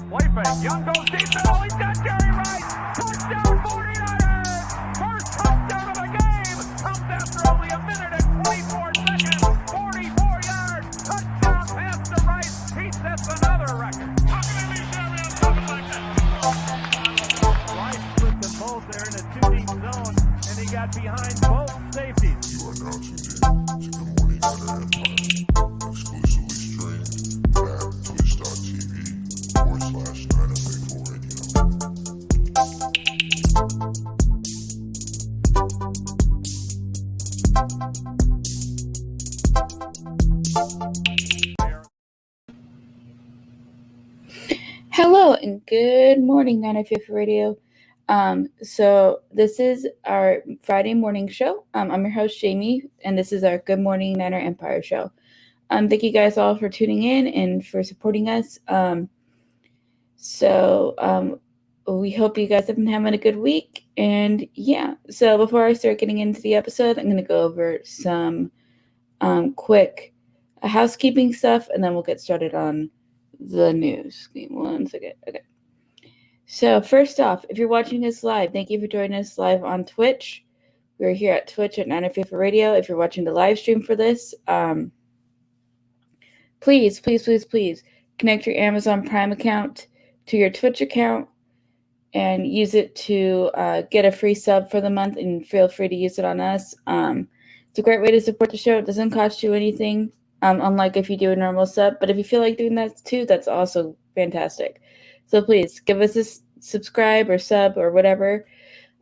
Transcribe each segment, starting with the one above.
Play fake. Young goes deep middle. He's got Jerry Rice. Touchdown 49ers. First touchdown of the game. Comes after only a minute and 24 seconds. 44 yards. Touchdown pass to Rice. He sets another record. Rice flipped them both there in a two-deep zone, and he got behind both safeties. You are now tuned in to Good Morning Niner Empire, exclusively streamed at twitch.tv/Niner Hello and good morning, 905 Radio. So this is our Friday morning show. I'm your host, Jamie, and this is our Good Morning Niner Empire show. Thank you guys all for tuning in and for supporting us. We hope you guys have been having a good week. And yeah, so before I start getting into the episode, I'm going to go over some quick housekeeping stuff, and then we'll get started on the news. Give me 1 second. Okay. So first off, if you're watching us live, thank you for joining us live on Twitch. We're here at Twitch at 905 Radio. If you're watching the live stream for this, please connect your Amazon Prime account to your Twitch account and use it to get a free sub for the month, and feel free to use it on us. It's a great way to support the show. It doesn't cost you anything. Unlike if you do a normal sub. But if you feel like doing that too, that's also fantastic. So please give us a subscribe or sub or whatever.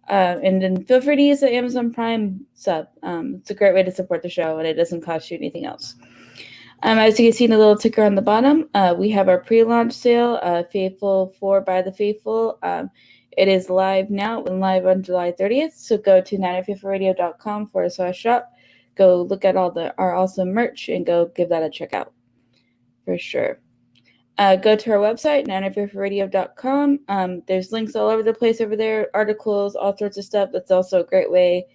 And then feel free to use the Amazon Prime sub. It's a great way to support the show, and it doesn't cost you anything else. As you can see in the little ticker on the bottom, we have our pre-launch sale, Faithful 4 by the Faithful. It is live now and live on July 30th. So go to 905radio.com/shop. Go look at all our awesome merch and go give that a check out for sure. Go to our website, 905radio.com. There's links all over the place over there, articles, all sorts of stuff. That's also a great way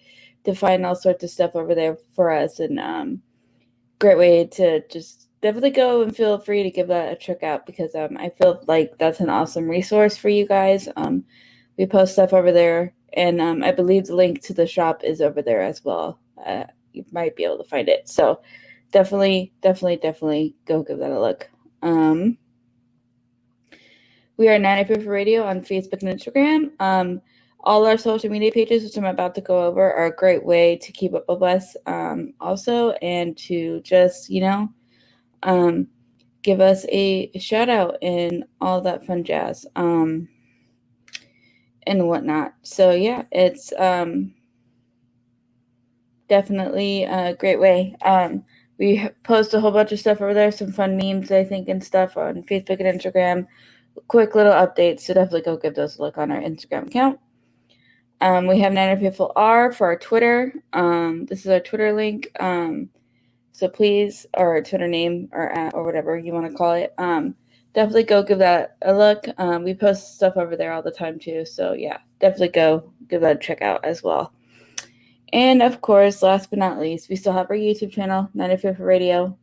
to find all sorts of stuff over there for us, and great way to just definitely go and feel free to give that a check out, because I feel like that's an awesome resource for you guys. We post stuff over there, and I believe the link to the shop is over there as well. You might be able to find it. So definitely go give that a look. We are 905 Radio on Facebook and Instagram. All our social media pages, which I'm about to go over, are a great way to keep up with us also, and to just, give us a shout out and all that fun jazz and whatnot. So yeah, it's definitely a great way. We post a whole bunch of stuff over there, some fun memes, I think, and stuff on Facebook and Instagram. Quick little updates, so definitely go give those a look on our Instagram account. We have 905R for our Twitter. This is our Twitter link. So please, or our Twitter name, or whatever you want to call it. Definitely go give that a look. We post stuff over there all the time too. So yeah, definitely go give that a check out as well. And of course, last but not least, we still have our YouTube channel, 905 Radio.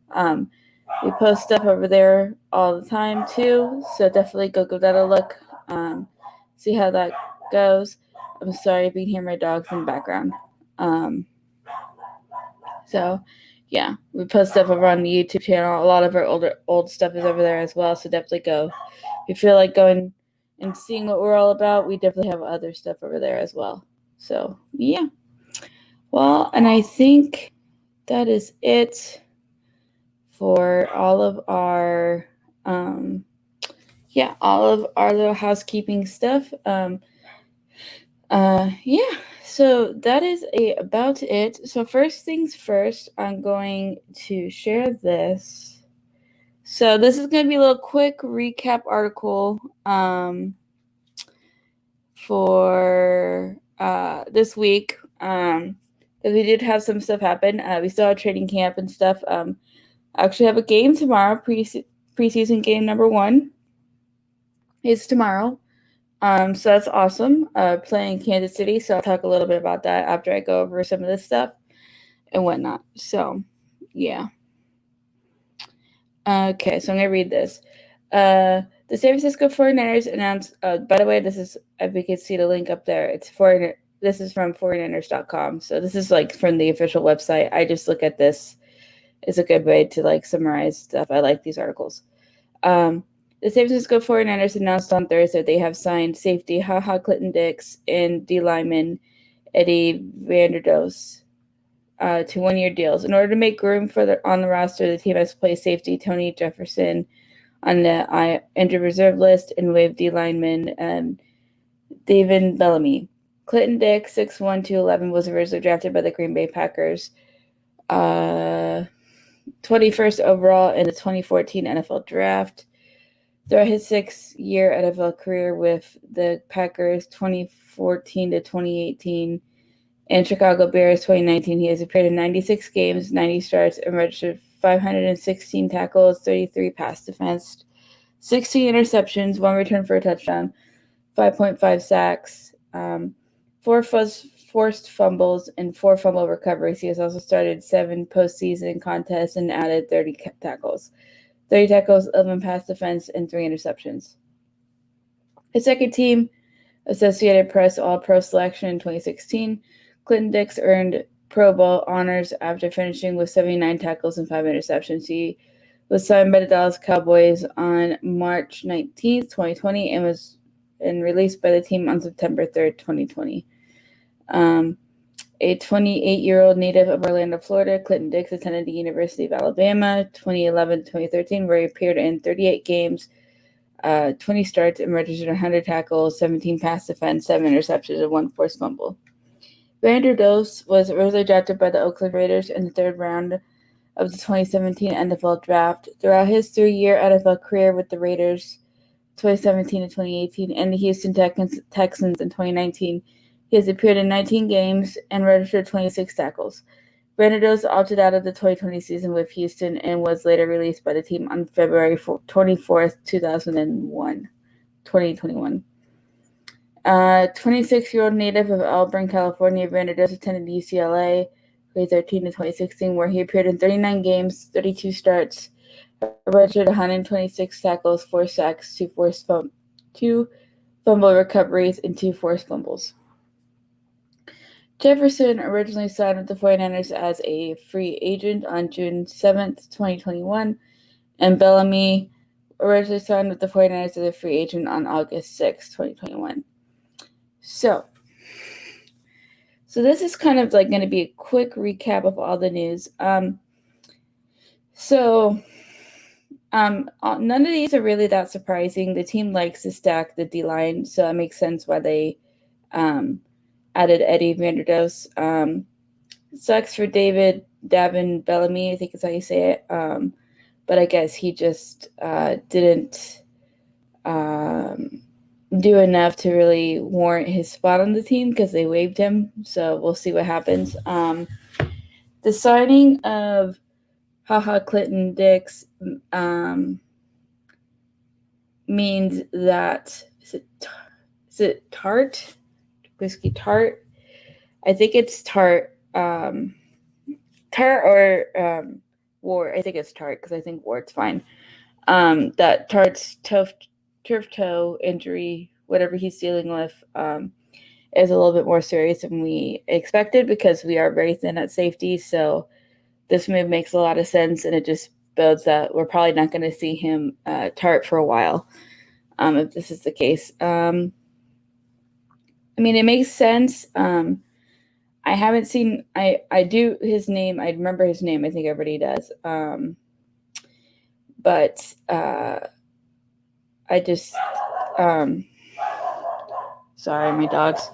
We post stuff over there all the time too, so definitely go give that a look. See how that goes. I'm sorry if you can hear my dogs in the background. So yeah, we post stuff over on the YouTube channel. A lot of our old stuff is over there as well, so definitely go. If you feel like going and seeing what we're all about, we definitely have other stuff over there as well. So yeah. Well, and I think that is it for all of our little housekeeping stuff. So that is about it. So first things first, I'm going to share this. So this is going to be a little quick recap article for this week. Because we did have some stuff happen. We still have training camp and stuff. I actually have a game tomorrow. Preseason game number 1 is tomorrow. So that's awesome. Playing Kansas City. So I'll talk a little bit about that after I go over some of this stuff and whatnot. So, yeah. Okay, so I'm going to read this. The The San Francisco 49ers announced, by the way, this is, if we could see the link up there, this is from 49ers.com. So this is like from the official website. I just look at this. It's a good way to like summarize stuff. I like these articles. The San Francisco 49ers announced on Thursday they have signed safety HaHa Clinton-Dix and D lineman Eddie Vanderdoes to one-year deals. In order to make room on the roster, the team has placed safety Tony Jefferson on the injured reserve list and waived D lineman David Bellamy. Clinton-Dix, 6'1", 211, was originally drafted by the Green Bay Packers 21st overall in the 2014 NFL Draft. Throughout his 6-year NFL career with the Packers 2014 to 2018 and Chicago Bears 2019, he has appeared in 96 games, 90 starts, and registered 516 tackles, 33 pass defense, 16 interceptions, 1 return for a touchdown, 5.5 sacks, 4 forced fumbles, and 4 fumble recoveries. He has also started 7 postseason contests and added 30 tackles. 30 tackles, 11 pass defense, and 3 interceptions. His second team, Associated Press All-Pro selection in 2016, Clinton-Dix earned Pro Bowl honors after finishing with 79 tackles and 5 interceptions. He was signed by the Dallas Cowboys on March 19th, 2020, and was released by the team on September 3rd, 2020. A 28-year-old native of Orlando, Florida, Clinton-Dix attended the University of Alabama 2011-2013, where he appeared in 38 games, 20 starts, and registered 100 tackles, 17 pass defense, 7 interceptions, and 1 forced fumble. Vanderdoes was originally drafted by the Oakland Raiders in the 3rd round of the 2017 NFL Draft. Throughout his 3-year NFL career with the Raiders, 2017 to 2018, and the Houston Texans in 2019, he has appeared in 19 games and registered 26 tackles. Vanderdoes opted out of the 2020 season with Houston and was later released by the team on February 24th, 2021. 26-year-old native of Auburn, California, Vanderdoes attended UCLA 2013 to 2016, where he appeared in 39 games, 32 starts, registered 126 tackles, 4 sacks, 2 fumble recoveries, and 2 forced fumbles. Jefferson originally signed with the 49ers as a free agent on June 7th, 2021, and Bellamy originally signed with the 49ers as a free agent on August 6th, 2021. So this is kind of like going to be a quick recap of all the news. None of these are really that surprising. The team likes to stack the D-line, so it makes sense why they added Eddie Vanderdoes. Sucks for Davin Bellamy, I think is how you say it. But I guess he just didn't do enough to really warrant his spot on the team because they waived him. So we'll see what happens. The signing of HaHa Clinton-Dix means that is it Tart? Whiskey Tart? I think it's Tart. Tart or Wart. I think it's Tart because I think Wart's fine. That Tart's turf toe injury, whatever he's dealing with, is a little bit more serious than we expected because we are very thin at safety. So this move makes a lot of sense, and it just builds that we're probably not going to see him Tart for a while if this is the case. I mean, it makes sense. I haven't seen. I do his name. I remember his name. I think everybody does. But I just. Sorry, my dogs.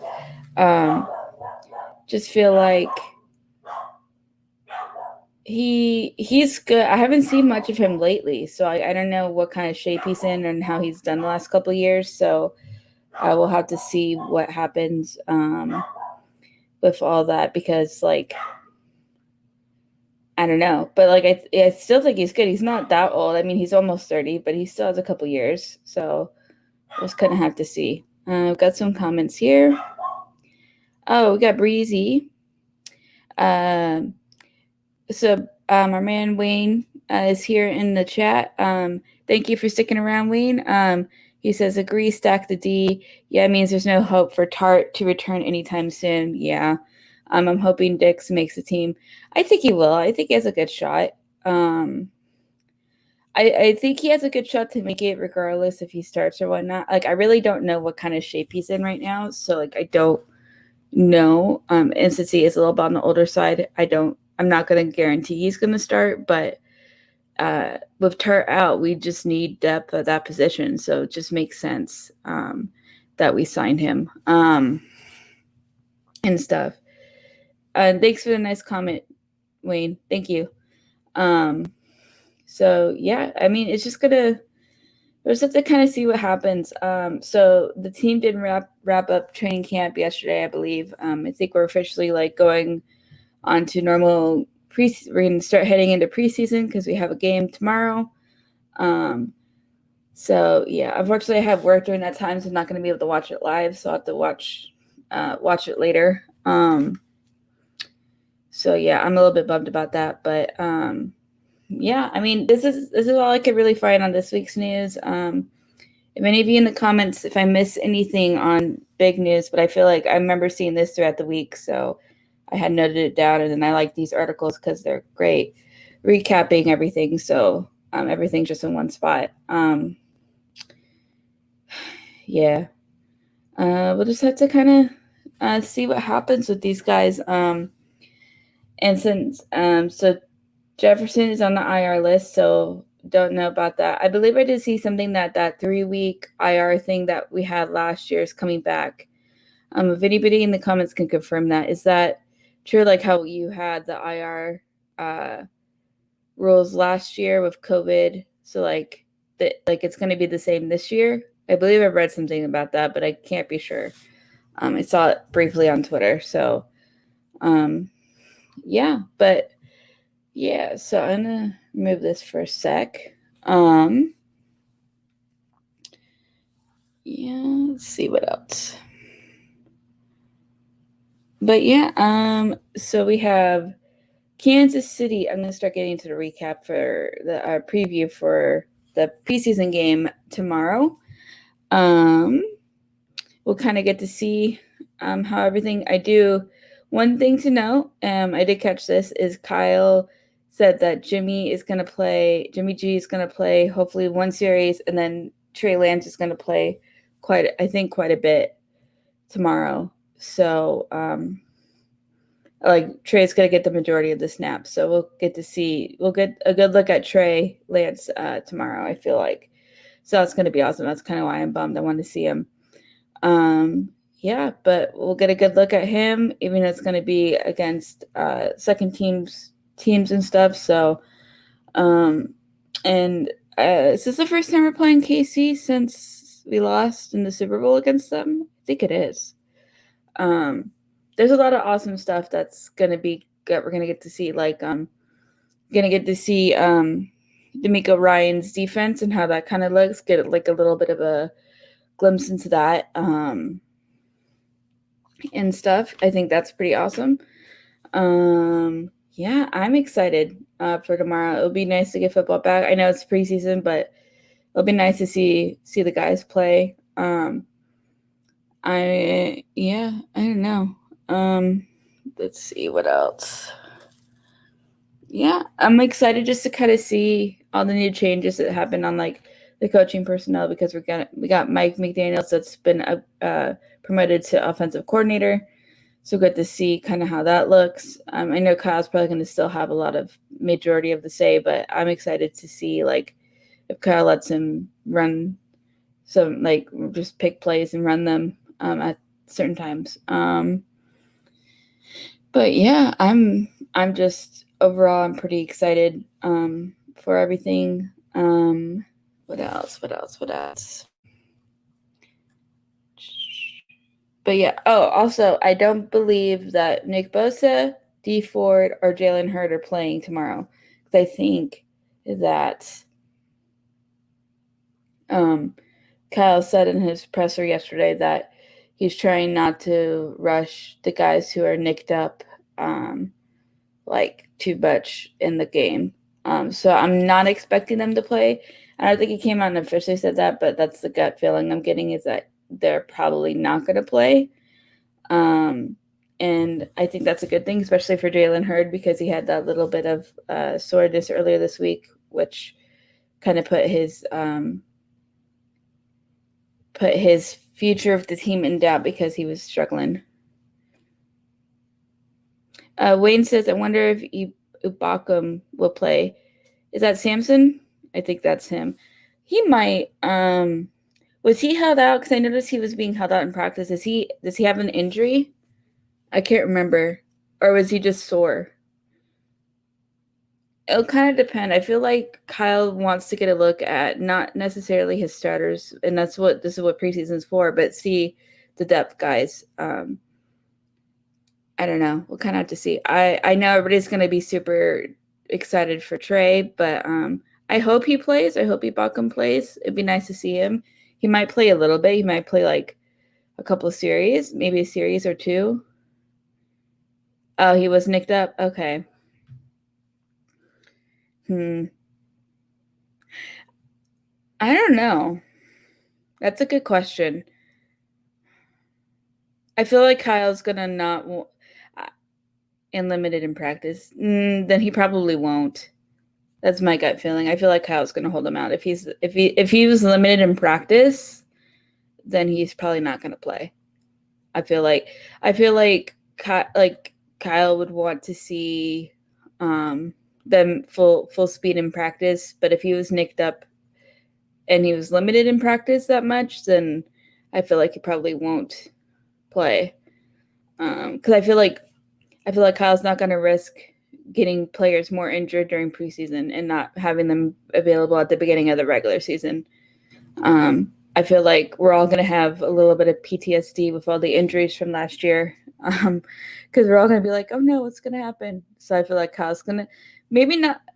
Just feel like he's good. I haven't seen much of him lately, so I don't know what kind of shape he's in and how he's done the last couple of years. So I will have to see what happens with all that because, like, I don't know. But, like, I still think he's good. He's not that old. I mean, he's almost 30, but he still has a couple years. So we'll just kind of have to see. We've got some comments here. Oh, we got Breezy. So our man Wayne is here in the chat. Thank you for sticking around, Wayne. He says, agree, stack the D. Yeah, it means there's no hope for Tart to return anytime soon. Yeah. I'm hoping Dix makes the team. I think he will. I think he has a good shot. I think he has a good shot to make it regardless if he starts or whatnot. Like, I really don't know what kind of shape he's in right now. So, like, I don't know. And since he is a little bit on the older side, I'm not going to guarantee he's going to start. But with Turt out, we just need depth at that position. So it just makes sense that we signed him and stuff. Thanks for the nice comment, Wayne. Thank you. So yeah, I mean, it's just gonna. We'll just have to kind of see what happens. So the team did wrap up training camp yesterday, I believe. I think we're officially like going on to normal we're gonna start heading into preseason because we have a game tomorrow. So yeah, unfortunately I have work during that time, so I'm not gonna be able to watch it live. So I'll have to watch it later. So yeah, I'm a little bit bummed about that, but yeah, I mean, this is all I could really find on this week's news. If any of you in the comments, if I miss anything on big news, but I feel like I remember seeing this throughout the week, so I had noted it down, and then I like these articles because they're great, recapping everything. So everything's just in one spot. Yeah, we'll just have to kind of see what happens with these guys. And since so Jefferson is on the IR list, so don't know about that. I believe I did see something that 3-week IR thing that we had last year is coming back. If anybody in the comments can confirm that, is that true? Like how you had the IR rules last year with COVID, so like it's going to be the same this year. I believe I've read something about that, but I can't be sure. I saw it briefly on Twitter, so yeah, but. Yeah, so I'm going to remove this for a sec. Yeah, let's see what else. But yeah, so we have Kansas City. I'm going to start getting into the recap for the preview for the preseason game tomorrow. We'll kind of get to see how everything I do. One thing to note, I did catch this, is Kyle said that Jimmy G is going to play hopefully one series, and then Trey Lance is going to play quite a bit tomorrow. So, like Trey's going to get the majority of the snaps. So we'll get a good look at Trey Lance tomorrow, I feel like. So that's going to be awesome. That's kind of why I'm bummed. I want to see him. Yeah, but we'll get a good look at him, even though it's going to be against second teams and stuff. So, and is this the first time we're playing KC since we lost in the Super Bowl against them? I think it is. There's a lot of awesome stuff that's going to be good. We're going to get to see, like, going to get to see D'Amico Ryan's defense and how that kind of looks. Get like a little bit of a glimpse into that. And stuff. I think that's pretty awesome. Yeah, I'm excited for tomorrow. It'll be nice to get football back. I know it's preseason, but it'll be nice to see the guys play. I don't know. Let's see what else. Yeah, I'm excited just to kind of see all the new changes that happened on like the coaching personnel, because we got Mike McDaniels that's been promoted to offensive coordinator. So good to see kind of how that looks. I know Kyle's probably going to still have a lot of majority of the say, but I'm excited to see like if Kyle lets him run some, like just pick plays and run them at certain times. But yeah, I'm just overall I'm pretty excited for everything. What else? But yeah, also, I don't believe that Nick Bosa, D Ford, or Jalen Hurd are playing tomorrow. Because I think that Kyle said in his presser yesterday that he's trying not to rush the guys who are nicked up like too much in the game. So I'm not expecting them to play. I don't think he came out and officially said that, but that's the gut feeling I'm getting, is that they're probably not going to play. And I think that's a good thing, especially for Jalen Hurd, because he had that little bit of soreness earlier this week, which kind of put his future of the team in doubt because he was struggling. Wayne says, I wonder if Ibaka will play. Is that Samson? I think that's him. He might. Was he held out? Because I noticed he was being held out in practice. Does he have an injury? I can't remember. Or was he just sore? It'll kind of depend. I feel like Kyle wants to get a look at not necessarily his starters, and this is what preseason's for, but see the depth guys. I don't know. We'll kind of have to see. I know everybody's going to be super excited for Trey, but I hope he plays. I hope Ibaka plays. It'd be nice to see him. He might play a little bit. He might play like a couple of series, maybe a series or two. Oh, he was nicked up? Okay. I don't know. That's a good question. I feel like Kyle's going to not and limited in practice. Then he probably won't. That's my gut feeling. I feel like Kyle's going to hold him out. If he was limited in practice, then he's probably not going to play. I feel like Kyle would want to see them full speed in practice, but if he was nicked up and he was limited in practice that much, then I feel like he probably won't play. Because I feel like Kyle's not going to risk getting players more injured during preseason and not having them available at the beginning of the regular season. I feel like we're all going to have a little bit of PTSD with all the injuries from last year, because we're all going to be like, oh no, what's going to happen? So I feel like Kyle's going to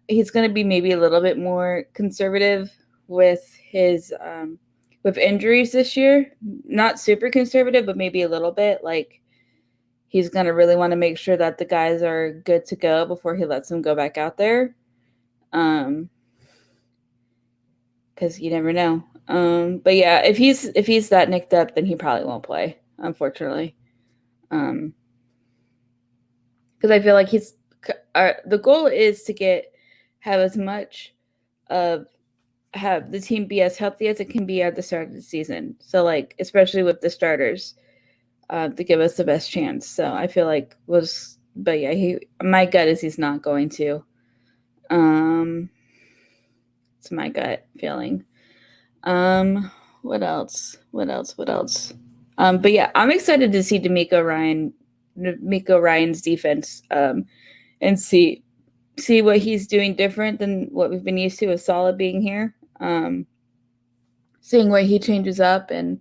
he's going to be maybe a little bit more conservative with his with injuries this year. Not super conservative, but maybe a little bit. Like, he's going to really want to make sure that the guys are good to go before he lets them go back out there. Because you never know. But yeah, if he's that nicked up, then he probably won't play, unfortunately. Because I feel like the goal is to have the team be as healthy as it can be at the start of the season. So, like, especially with the starters, to give us the best chance. So I feel like but yeah, my gut is he's not going to. It's my gut feeling. What else? But yeah, I'm excited to see D'Amico Ryan's defense, and see what he's doing different than what we've been used to with Solid being here. Seeing what he changes up and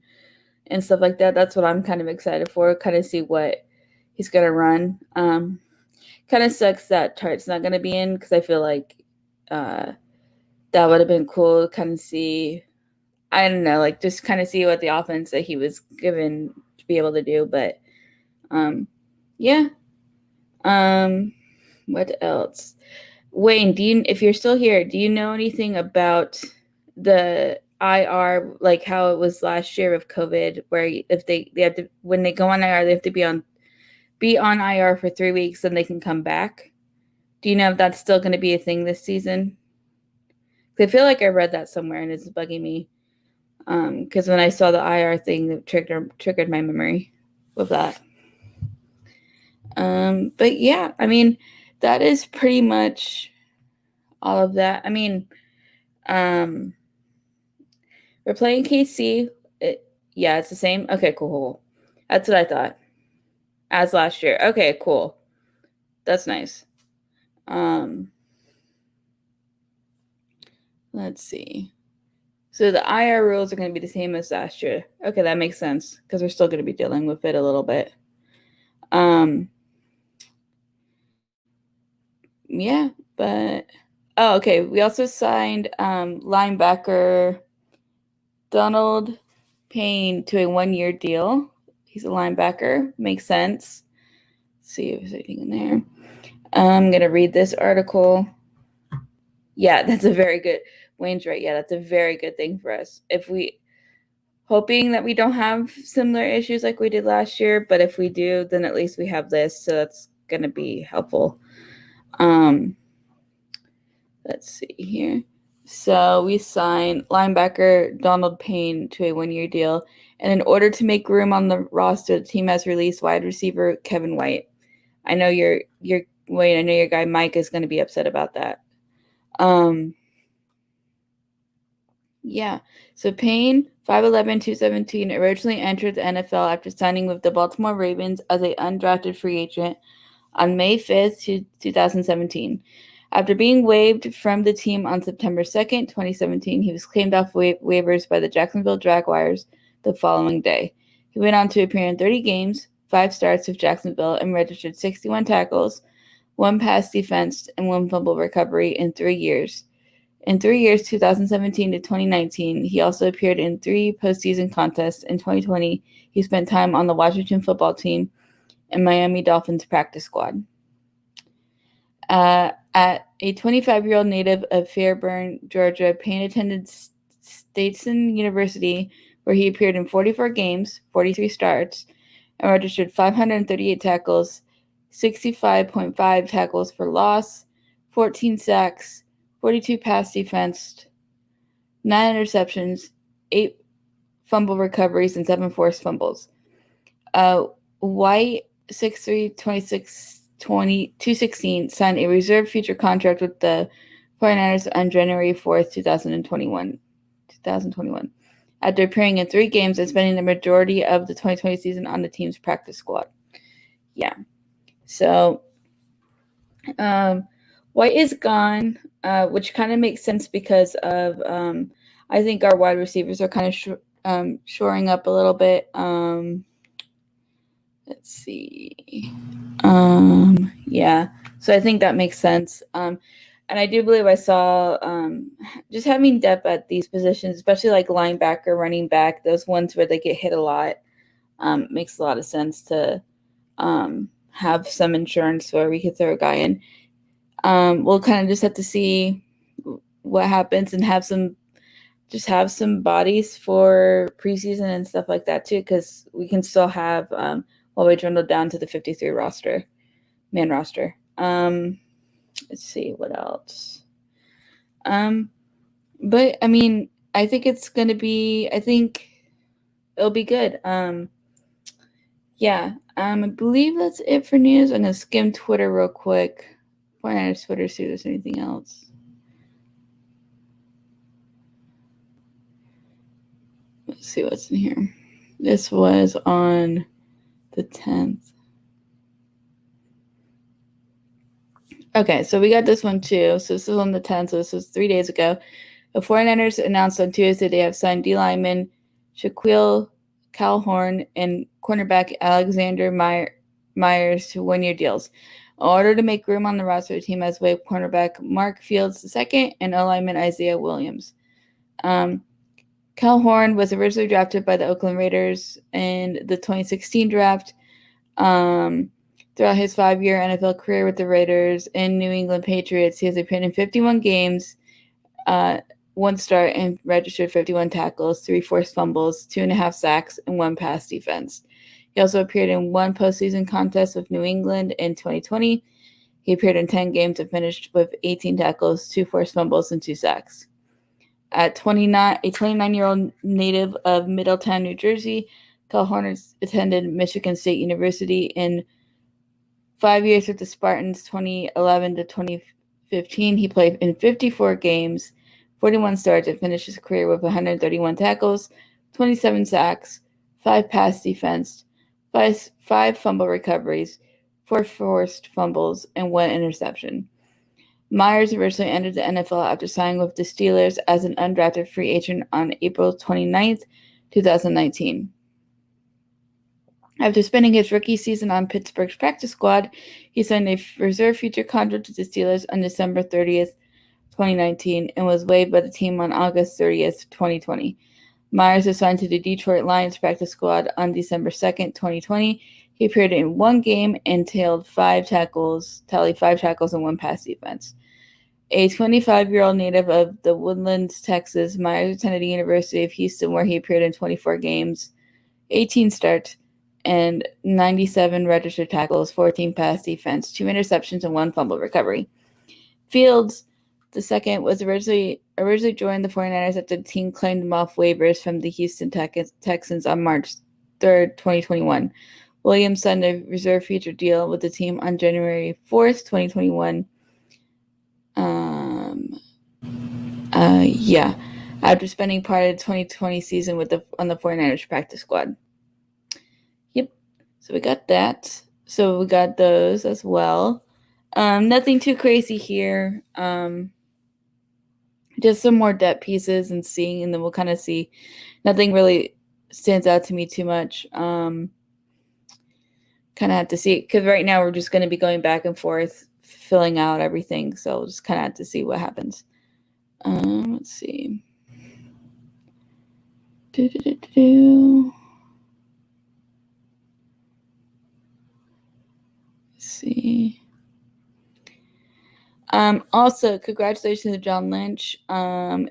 stuff like that. That's what I'm kind of excited for. Kind of see what he's gonna run. Kind of sucks that Tart's not gonna be in, because I feel like that would have been cool to kind of see. I don't know, like, just kind of see what the offense that he was given to be able to do. But yeah. What else? Wayne, if you're still here, do you know anything about the IR, like how it was last year with COVID, where if they have to, when they go on IR, they have to be on IR for 3 weeks, then they can come back? Do you know if that's still going to be a thing this season? I feel like I read that somewhere and it's bugging me. Because when I saw the IR thing, it triggered my memory with that. But yeah, I mean, that is pretty much all of that. I mean, we're playing KC. Yeah, it's the same. Okay, cool. That's what I thought. As last year. Okay, cool. That's nice. Let's see. So the IR rules are going to be the same as last year. Okay, that makes sense, because we're still going to be dealing with it a little bit. Yeah, but okay. We also signed linebacker Donald Payne to a 1-year deal. He's a linebacker. Makes sense. Let's see if there's anything in there. I'm gonna read this article. Yeah, that's a very good. Wayne's right. Yeah, that's a very good thing for us. Hoping that we don't have similar issues like we did last year, but if we do, then at least we have this, so that's going to be helpful. Let's see here. So we signed linebacker Donald Payne to a 1-year deal, and in order to make room on the roster, the team has released wide receiver Kevin White. I know your Wayne. I know your guy Mike is going to be upset about that. Yeah. So Payne, 5'11", 217, originally entered the NFL after signing with the Baltimore Ravens as an undrafted free agent on May 5th, 2017. After being waived from the team on September 2nd, 2017, he was claimed off waivers by the Jacksonville Jaguars the following day. He went on to appear in 30 games, 5 starts with Jacksonville, and registered 61 tackles, 1 pass defense, and 1 fumble recovery in 3 years. In 3 years, 2017 to 2019, he also appeared in 3 postseason contests. In 2020, he spent time on the Washington football team and Miami Dolphins practice squad. At a 25-year-old native of Fairburn, Georgia, Payne attended Stetson University, where he appeared in 44 games, 43 starts, and registered 538 tackles, 65.5 tackles for loss, 14 sacks, 42 pass defense, 9 interceptions, 8 fumble recoveries, and 7 forced fumbles. White, 6'3", 216, signed a reserve future contract with the 49ers on January 4th, 2021. After appearing in 3 games and spending the majority of the 2020 season on the team's practice squad. Yeah. So, White is gone, which kind of makes sense because of I think our wide receivers are kind of shoring up a little bit. Let's see. Yeah. So I think that makes sense. And I do believe I saw just having depth at these positions, especially like linebacker, running back, those ones where they get hit a lot, makes a lot of sense to have some insurance where we could throw a guy in. We'll kind of just have to see what happens and have some bodies for preseason and stuff like that too, because we can still have while we dwindle down to the 53 man roster. Let's see what else. But I mean, I think it'll be good. Yeah. I believe that's it for news. I'm gonna skim Twitter real quick. Why not Twitter, see if there's anything else. Let's see what's in here. This was on the 10th. Okay, so we got this one too. So this is on the 10th, so this was 3 days ago. The 49ers announced on Tuesday they have signed D lineman Shaquille Calhoun and cornerback Alexander Myers to 1-year deals. In order to make room on the roster, the team has waived cornerback Mark Fields II and O-lineman Isaiah Williams. Calhoun was originally drafted by the Oakland Raiders in the 2016 draft. Throughout his 5-year NFL career with the Raiders and New England Patriots, he has appeared in 51 games, 1 start, and registered 51 tackles, 3 forced fumbles, 2.5 sacks, and 1 pass defense. He also appeared in 1 postseason contest with New England in 2020. He appeared in 10 games and finished with 18 tackles, 2 forced fumbles, and 2 sacks. At 29, a 29-year-old native of Middletown, New Jersey, Calhoun attended Michigan State University in 5 years with the Spartans, 2011 to 2015. He played in 54 games, 41 starts, and finished his career with 131 tackles, 27 sacks, 5 pass defense, 5 fumble recoveries, 4 forced fumbles, and 1 interception. Myers originally entered the NFL after signing with the Steelers as an undrafted free agent on April 29th, 2019. After spending his rookie season on Pittsburgh's practice squad, he signed a reserve future contract with the Steelers on December 30th, 2019, and was waived by the team on August 30th, 2020. Myers was signed to the Detroit Lions practice squad on December 2nd, 2020. He appeared in 1 game and tallied 5 tackles and 1 pass defense. a 25-year-old native of the Woodlands, Texas, Myers attended the University of Houston, where he appeared in 24 games, 18 starts, and 97 registered tackles, 14 pass defense, 2 interceptions, and 1 fumble recovery. Fields, the second, was originally joined the 49ers after the team claimed him off waivers from the Houston Texans on March 3rd, 2021. Williams signed a reserve feature deal with the team on January 4th, 2021. After spending part of the 2020 season on the 49ers practice squad. Yep. So we got that. So we got those as well. Nothing too crazy here. Just some more depth pieces and then we'll kind of see. Nothing really stands out to me too much. Kind of have to see, because right now we're just going to be going back and forth, filling out everything. So we'll just kind of have to see what happens. Let's see. Let's see. Also, congratulations to John Lynch.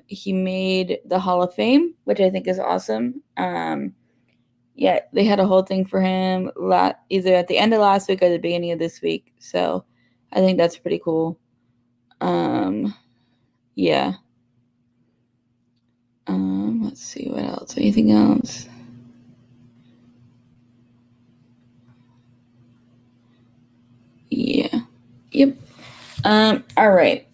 He made the Hall of Fame, which I think is awesome. Yeah, they had a whole thing for him either at the end of last week or the beginning of this week. So I think that's pretty cool. Yeah. Let's see what else. Anything else? Yeah. Yep. All right.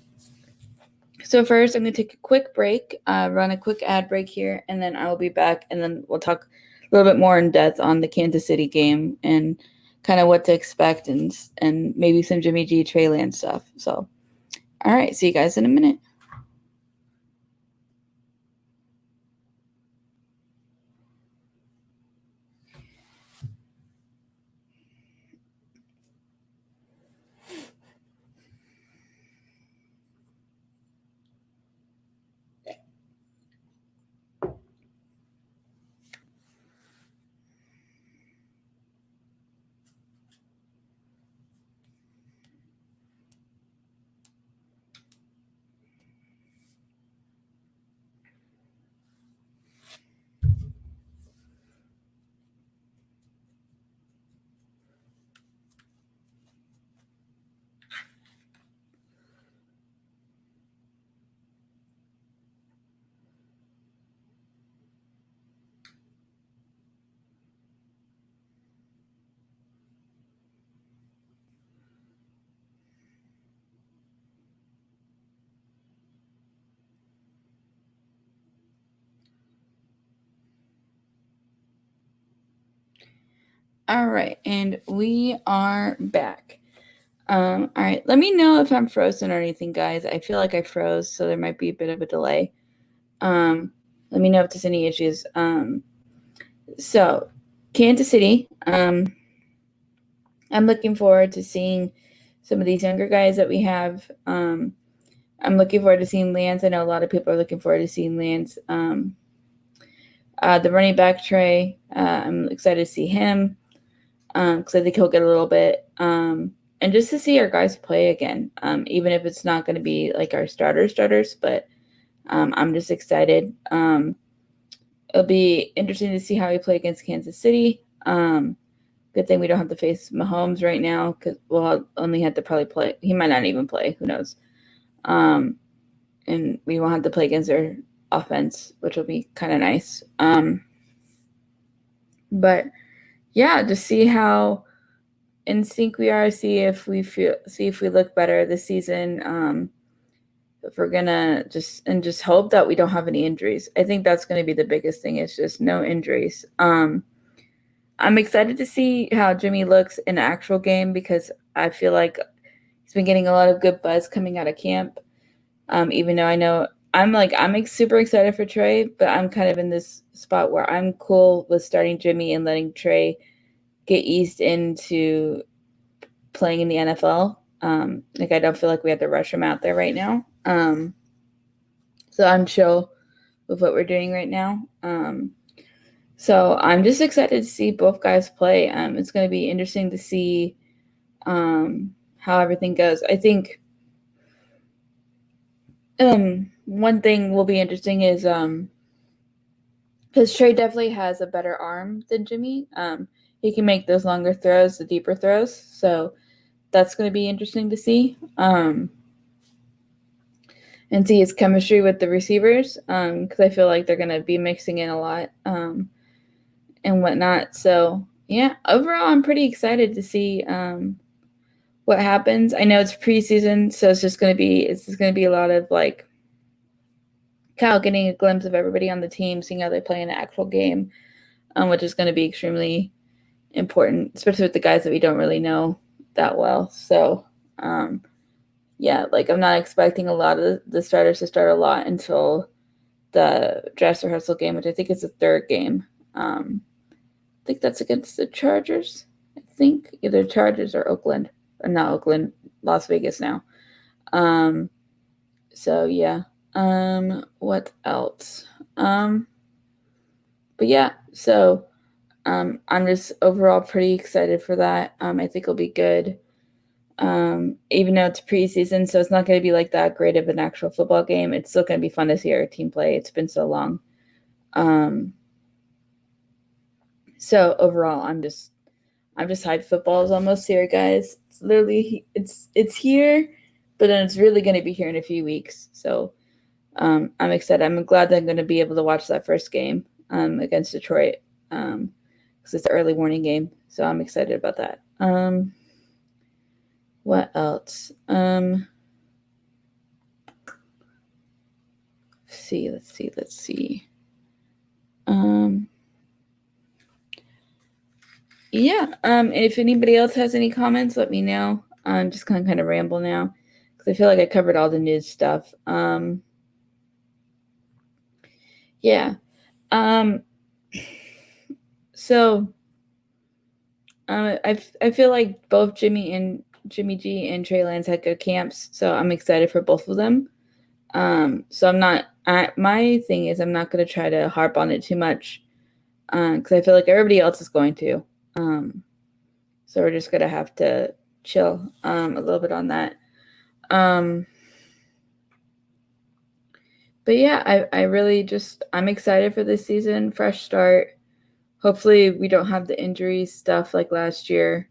So first, I'm going to take a quick break, run a quick ad break here, and then I will be back, and then we'll talk a little bit more in depth on the Kansas City game and kind of what to expect and maybe some Jimmy G, Trey Lance stuff. So, all right. See you guys in a minute. All right, and we are back. All right, let me know if I'm frozen or anything, guys. I feel like I froze, so there might be a bit of a delay. Let me know if there's any issues. So Kansas City, I'm looking forward to seeing some of these younger guys that we have. I'm looking forward to seeing Lance. I know a lot of people are looking forward to seeing Lance. The running back Trey, I'm excited to see him because I think he'll get a little bit. And just to see our guys play again, even if it's not going to be like our starters, but I'm just excited. It'll be interesting to see how we play against Kansas City. Good thing we don't have to face Mahomes right now because we'll only have to probably play. He might not even play. Who knows? And we won't have to play against their offense, which will be kind of nice. But yeah, just see how in sync we are. See if we look better this season. If we're gonna just hope that we don't have any injuries. I think that's gonna be the biggest thing. It's just no injuries. I'm excited to see how Jimmy looks in the actual game because I feel like he's been getting a lot of good buzz coming out of camp. Even though I know I'm super excited for Trey, but I'm kind of in this spot where I'm cool with starting Jimmy and letting Trey get eased into playing in the NFL. I don't feel like we have to rush him out there right now. So I'm chill with what we're doing right now. So I'm just excited to see both guys play. It's going to be interesting to see how everything goes. I think One thing will be interesting is because Trey definitely has a better arm than Jimmy. He can make those longer throws, the deeper throws. So that's going to be interesting to see. And see his chemistry with the receivers. Because I feel like they're going to be mixing in a lot and whatnot. So yeah, overall, I'm pretty excited to see what happens. I know it's preseason, so it's just going to be a lot of like Kyle getting a glimpse of everybody on the team, seeing how they play in an actual game, which is going to be extremely important, especially with the guys that we don't really know that well. So, yeah, like I'm not expecting a lot of the starters to start a lot until the dress rehearsal game, which I think is the third game. I think that's against the Chargers. I think either Chargers or Oakland, or not Oakland, Las Vegas now. So yeah. What else? But yeah, so I'm just overall pretty excited for that. I think it'll be good. Even though it's preseason, so it's not going to be like that great of an actual football game. It's still going to be fun to see our team play. It's been so long. So overall, I'm just hyped. Football is almost here, guys. It's literally it's here, but then it's really going to be here in a few weeks. So I'm excited. I'm glad that I'm going to be able to watch that first game against Detroit because it's an early morning game. So I'm excited about that. What else? Let's see. Yeah. If anybody else has any comments, let me know. I'm just gonna kind of ramble now because I feel like I covered all the news stuff. Yeah. So I feel like both Jimmy G and Trey Lance had good camps, so I'm excited for both of them. So I'm not. My thing is I'm not going to try to harp on it too much because I feel like everybody else is going to. So we're just gonna have to chill a little bit on that. But yeah, I really just I'm excited for this season, fresh start. Hopefully we don't have the injury stuff like last year.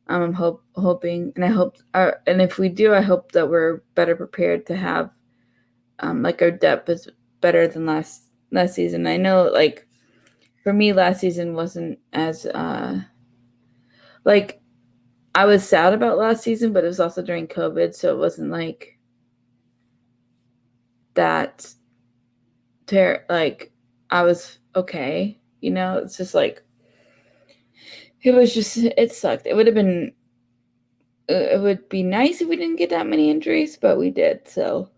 I'm hoping, and I hope, and if we do, I hope that we're better prepared to have, like our depth is better than last season. I know, like for me, last season wasn't as like I was sad about last season, but it was also during COVID, so it wasn't like that. Like I was okay, It's just like it sucked. It would have been it would be nice if we didn't get that many injuries, but we did. So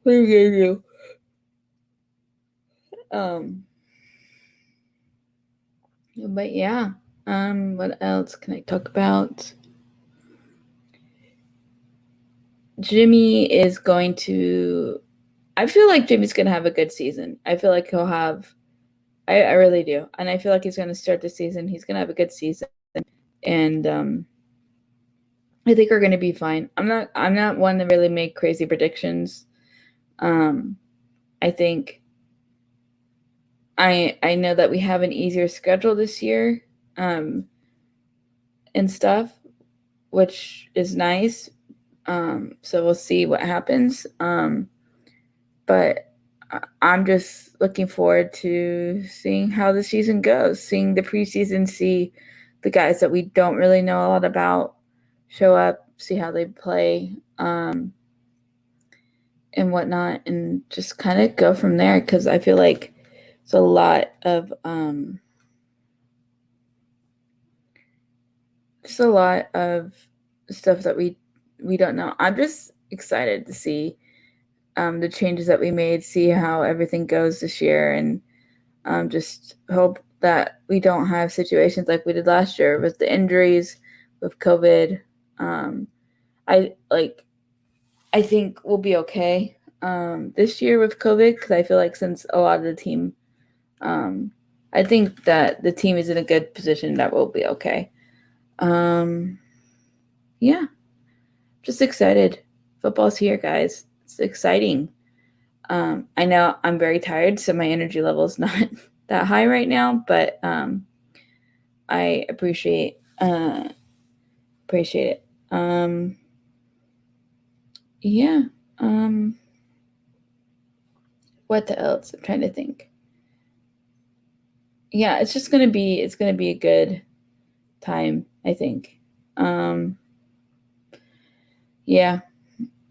what are you gonna do? But yeah. What else can I talk about? Jimmy is going to. I feel like Jimmy's gonna have a good season. I feel like he'll have. I really do, and I feel like he's gonna start the season. He's gonna have a good season, and I think we're gonna be fine. I'm not one to really make crazy predictions. I think I know that we have an easier schedule this year, and stuff, which is nice. So we'll see what happens. But I'm just looking forward to seeing how the season goes, seeing the preseason, see the guys that we don't really know a lot about show up, see how they play, and whatnot, and just kind of go from there because I feel like it's a lot of just a lot of stuff that we don't know. I'm just excited to see the changes that we made, see how everything goes this year, and just hope that we don't have situations like we did last year with the injuries, with COVID. I think we'll be okay this year with COVID because I feel like since a lot of the team, I think that the team is in a good position that we'll be okay. Yeah, just excited. Football's here, guys. It's exciting. I know I'm very tired, so my energy level is not that high right now, but I appreciate it. Yeah. What else? I'm trying to think. Yeah, it's gonna be a good time, I think. Yeah.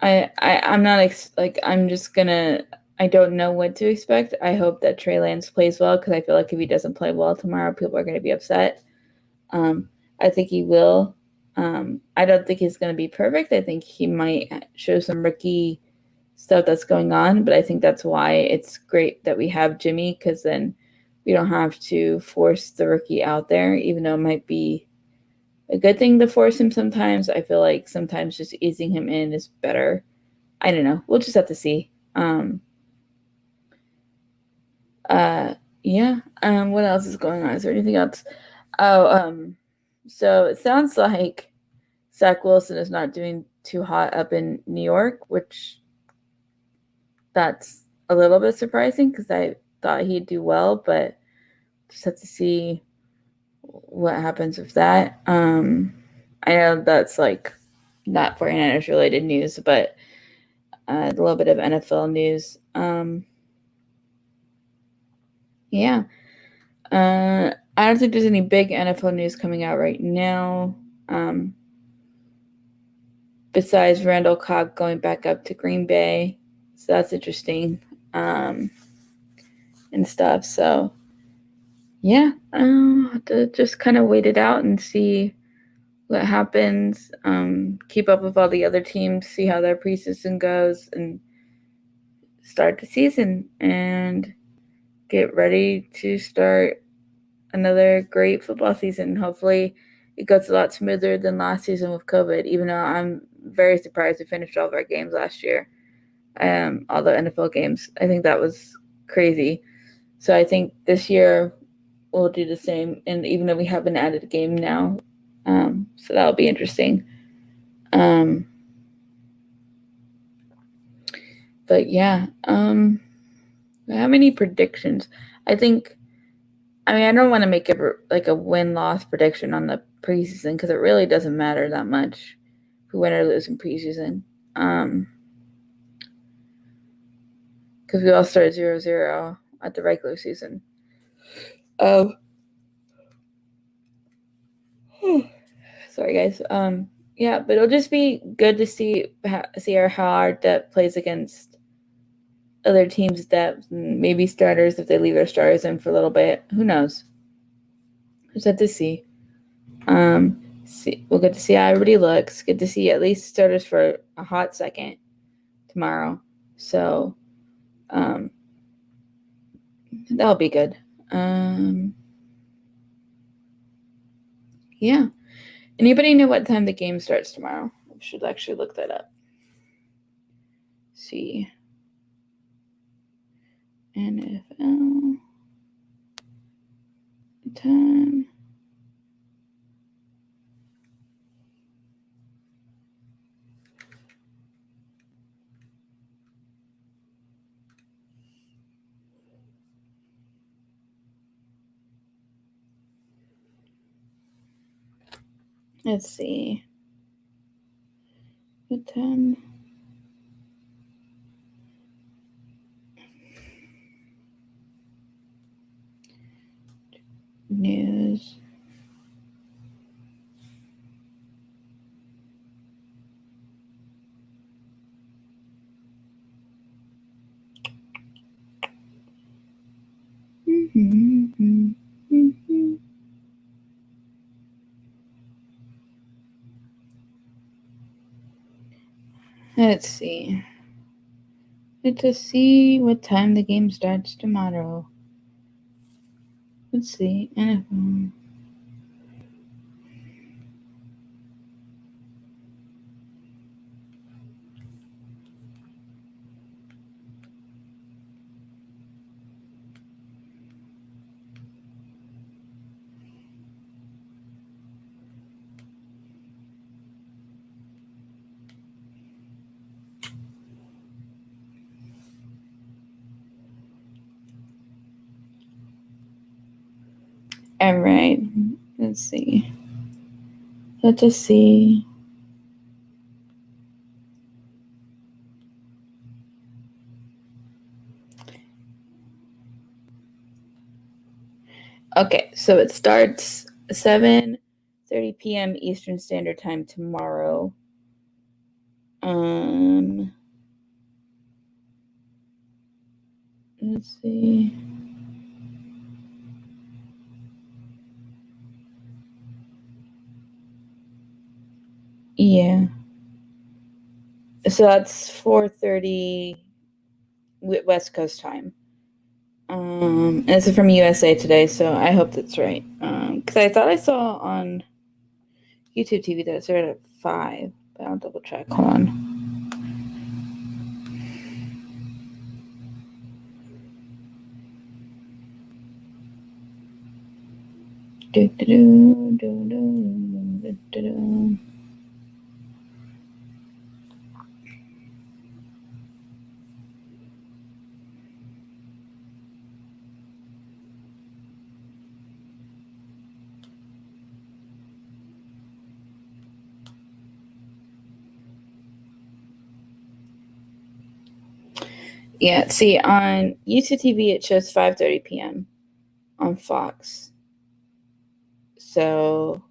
I'm not I'm just gonna. I don't know what to expect. I hope that Trey Lance plays well because I feel like if he doesn't play well tomorrow, people are gonna be upset. I think he will. I don't think he's gonna be perfect. I think he might show some rookie stuff that's going on, but I think that's why it's great that we have Jimmy because then we don't have to force the rookie out there, even though it might be a good thing to force him sometimes. I feel like sometimes just easing him in is better. I don't know. We'll just have to see. Yeah. What else is going on? Is there anything else? Oh, so it sounds like Zach Wilson is not doing too hot up in New York, which that's a little bit surprising because I thought he'd do well, but just have to see what happens with that. I know that's like not 49ers related news, but a little bit of NFL news. Yeah. I don't think there's any big NFL news coming out right now. Besides Randall Cobb going back up to Green Bay. So that's interesting. And stuff. So yeah, have to just kind of wait it out and see what happens. Keep up with all the other teams, see how their preseason goes, and start the season and get ready to start another great football season. Hopefully, it goes a lot smoother than last season with COVID. Even though I'm very surprised we finished all of our games last year, all the NFL games. I think that was crazy. So I think this year we'll do the same. And even though we have an added game now, so that'll be interesting. But yeah, how many predictions? I think. I mean, I don't want to make it like a win-loss prediction on the preseason because it really doesn't matter that much if we win or lose in preseason. Because we all start 0-0 at the regular season. Sorry, guys. Yeah, but it'll just be good to see how our depth plays against other teams' depth, and maybe starters if they leave their starters in for a little bit. Who knows? Just have to see. We'll get to see how everybody looks. Get to see at least starters for a hot second tomorrow. So that'll be good. Yeah. Anybody know what time the game starts tomorrow? I should actually look that up. See. NFL time. Let's see. What time? News. Let's see. Let's see what time the game starts tomorrow. Let's see. NFL. All right. Let's see. Let's just see. Okay, so it starts 7:30 p.m. Eastern Standard Time tomorrow. Let's see. Yeah. So that's 4:30 West Coast time. And this is from USA Today, so I hope that's right. Because I thought I saw on YouTube TV that it started at 5, but I'll double check. Hold on. Yeah, see, on YouTube TV it shows 5:30 p.m. on Fox. So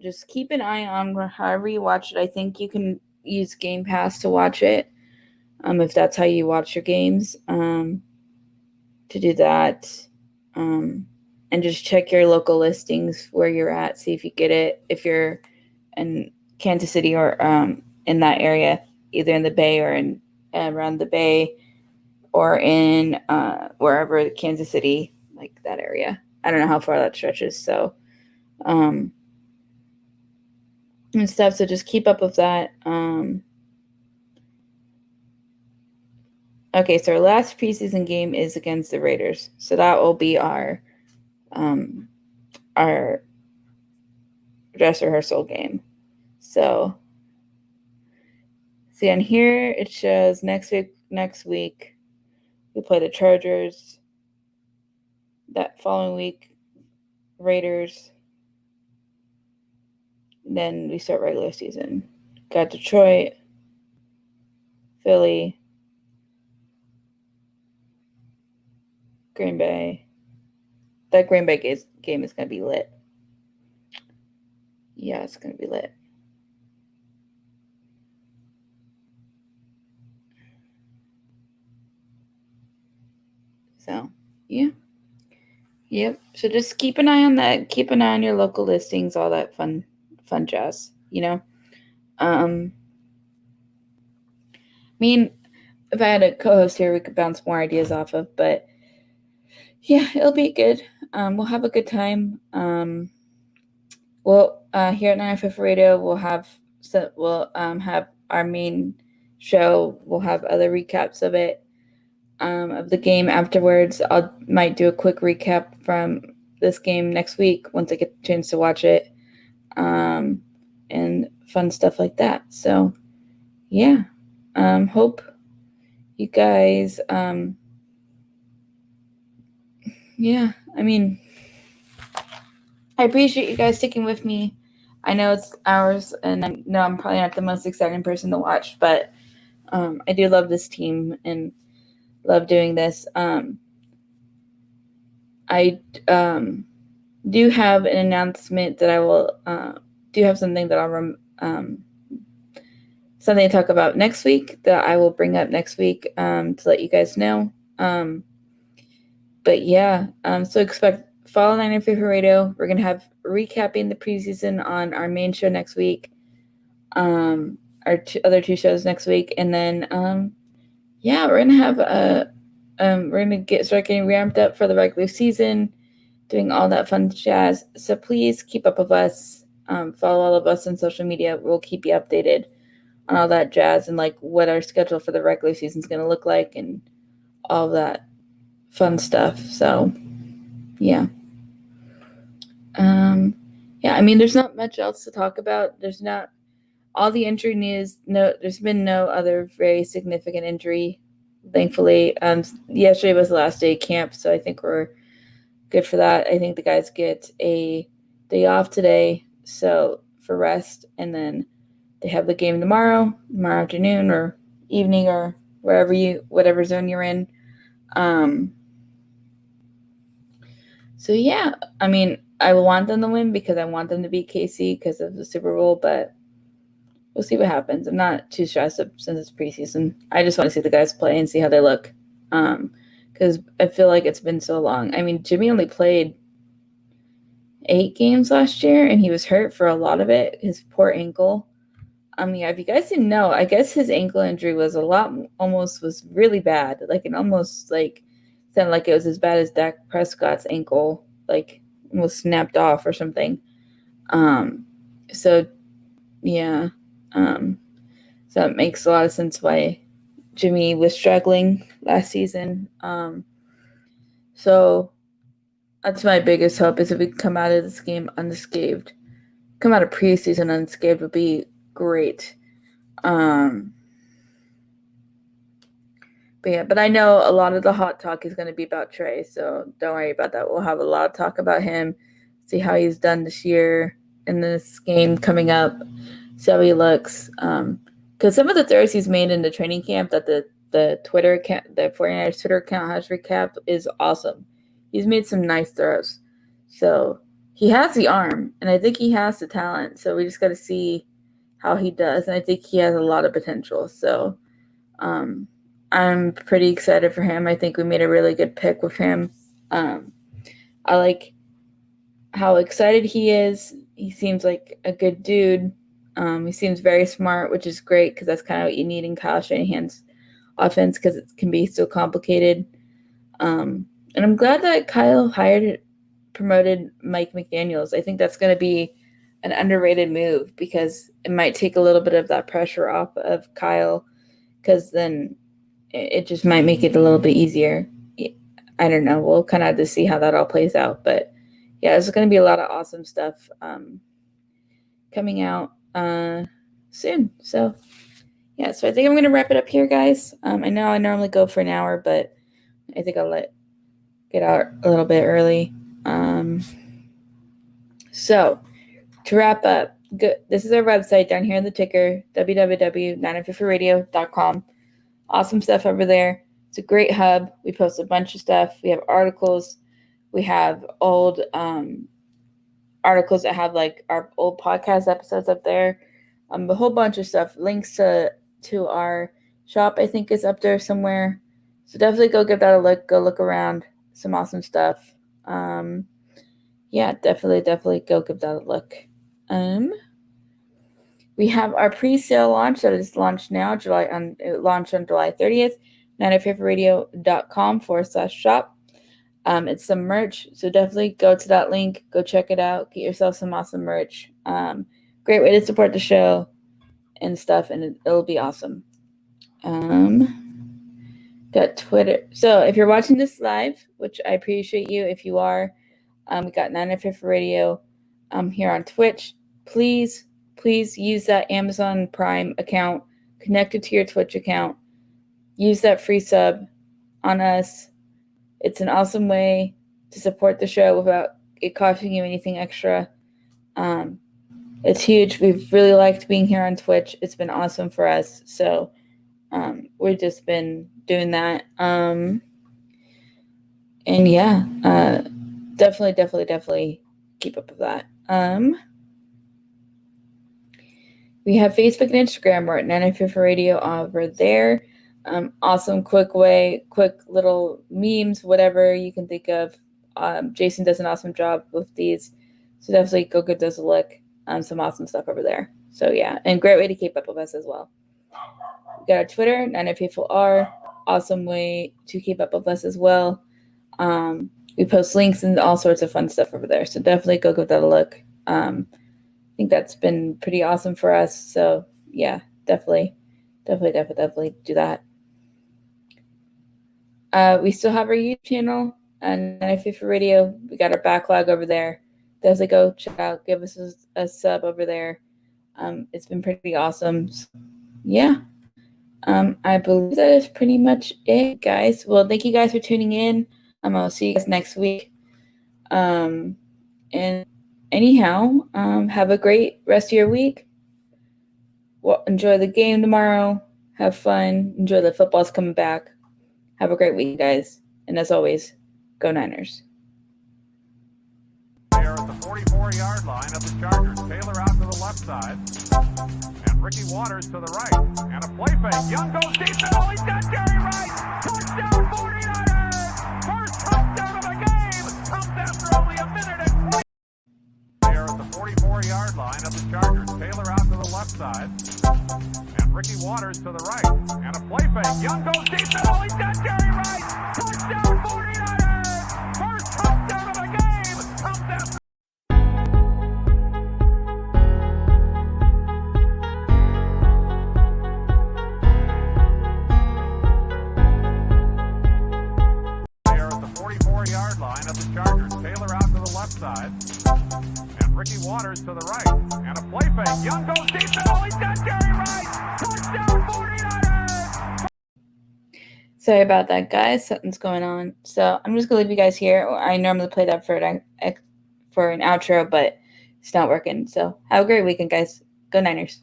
just keep an eye on however you watch it. I think you can use Game Pass to watch it, if that's how you watch your games. To do that, and just check your local listings where you're at. See if you get it if you're in Kansas City or in that area, either in the Bay or in around the Bay or in wherever Kansas City, like that area. I don't know how far that stretches. So and stuff. So just keep up with that. Okay, so our last preseason game is against the Raiders. So that will be our dress rehearsal game. So see on here it shows next week we play the Chargers. That following week, Raiders. Then we start regular season. Got Detroit, Philly, Green Bay. That Green Bay game is going to be lit. Yeah, it's going to be lit. So, yeah. Yep. So just keep an eye on that. Keep an eye on your local listings, all that fun jazz, I mean, if I had a co-host here, we could bounce more ideas off of, but yeah, it'll be good. We'll have a good time. Well, here at 905 Radio, we'll have our main show. We'll have other recaps of it, of the game afterwards. Might do a quick recap from this game next week once I get the chance to watch it, and fun stuff like that. So, yeah, hope you guys. Yeah, I mean, I appreciate you guys sticking with me. I know it's hours, and I know I'm probably not the most exciting person to watch, but I do love this team and love doing this. I do have an announcement that I will do have something that I'll something to talk about next week that I will bring up next week to let you guys know. But yeah, so follow 905 Radio. We're gonna have recapping the preseason on our main show next week. Our other two shows next week, and then yeah, we're gonna have we're gonna start getting ramped up for the regular season, doing all that fun jazz. So please keep up with us. Follow all of us on social media. We'll keep you updated on all that jazz and like what our schedule for the regular season is gonna look like and all that fun stuff. So yeah. Yeah, I mean, there's not much else to talk about. There's not all the injury news. No, there's been no other very significant injury, thankfully. Yesterday was the last day of camp, so I think we're good for that. I think the guys get a day off today, so for rest, and then they have the game tomorrow afternoon or evening or whatever zone you're in. So yeah, I mean, I want them to win because I want them to beat KC because of the Super Bowl, but we'll see what happens. I'm not too stressed since it's preseason. I just want to see the guys play and see how they look. Because I feel like it's been so long. I mean, Jimmy only played 8 games last year, and he was hurt for a lot of it. His poor ankle. Yeah, if you guys didn't know, I guess his ankle injury was was really bad. Like, it almost sounded like it was as bad as Dak Prescott's ankle, like almost snapped off or something. So yeah, so it makes a lot of sense why Jimmy was struggling last season. So that's my biggest hope is if we come out of this game unscathed. Come out of preseason unscathed would be great. But I know a lot of the hot talk is going to be about Trey, so don't worry about that. We'll have a lot of talk about him, see how he's done this year in this game coming up, see how he looks. Because some of the throws he's made in the training camp that the Twitter account, the 49ers Twitter account has recapped is awesome. He's made some nice throws. So he has the arm, and I think he has the talent. So we just got to see how he does. And I think he has a lot of potential. So I'm pretty excited for him. I think we made a really good pick with him. I like how excited he is. He seems like a good dude. He seems very smart, which is great because that's kind of what you need in Kyle Shanahan's offense because it can be so complicated. And I'm glad that Kyle promoted Mike McDaniels. I think that's going to be an underrated move because it might take a little bit of that pressure off of Kyle because then it just might make it a little bit easier. I don't know. We'll kind of have to see how that all plays out. But yeah, there's going to be a lot of awesome stuff coming out soon. So yeah, so I think I'm going to wrap it up here, guys. I know I normally go for an hour, but I think I'll get out a little bit early. So to wrap up, this is our website down here in the ticker, www.950radio.com. Awesome stuff over there. It's a great hub. We post a bunch of stuff. We have articles. We have old articles that have like our old podcast episodes up there. A whole bunch of stuff. Links to our shop, I think, is up there somewhere. So definitely go give that a look. Go look around. Some awesome stuff. Yeah, definitely go give that a look. We have our pre-sale launch that is launched now. It launched on July 30th. 950radio.com/shop. It's some merch, so definitely go to that link. Go check it out. Get yourself some awesome merch. Great way to support the show and stuff, and it'll be awesome. Got Twitter. So if you're watching this live, which I appreciate you if you are, we got 950 Radio here on Twitch. Please use that Amazon Prime account connected to your Twitch account. Use that free sub on us. It's an awesome way to support the show without it costing you anything extra. It's huge. We've really liked being here on Twitch. It's been awesome for us. So we've just been doing that. And yeah, definitely keep up with that. We have Facebook and Instagram. We're at 950 Radio over there. Awesome, quick little memes, whatever you can think of. Jason does an awesome job with these. So definitely go give those a look. Some awesome stuff over there. So yeah, and great way to keep up with us as well. We got our Twitter, 950R. Awesome way to keep up with us as well. We post links and all sorts of fun stuff over there. So definitely go give that a look. I think that's been pretty awesome for us. So yeah, definitely do that. We still have our YouTube channel and 950 Radio. We got our backlog over there. Definitely go check out. Give us a sub over there. It's been pretty awesome. So, yeah. I believe that is pretty much it, guys. Well, thank you guys for tuning in. I'll see you guys next week. And anyhow, have a great rest of your week. Well, enjoy the game tomorrow. Have fun. Enjoy the football's coming back. Have a great week, guys. And as always, go Niners. They are at the 44-yard line of the Chargers. Taylor out to the left side. And Ricky Waters to the right. And a play fake. Young goes deep. Oh, he's got Jerry Rice. Touchdown 49ers. First touchdown of the game. Comes after only a minute and 20. They are at the 44-yard line of the Chargers. Taylor out to the left side. And Ricky Waters to the right. And a play fake. Young goes deep. Oh, he's got Jerry Rice. Touchdown 49ers. First touchdown of the game. Comes after. They are at the 44-yard line of the Chargers. Taylor out to the left side. And Ricky Waters to the right. And a play fake. Young goes deep. Oh, he's got Jerry Rice. Touchdown 49ers. Sorry about that, guys. Something's going on. So I'm just going to leave you guys here. I normally play that for an outro, but it's not working. So have a great weekend, guys. Go Niners.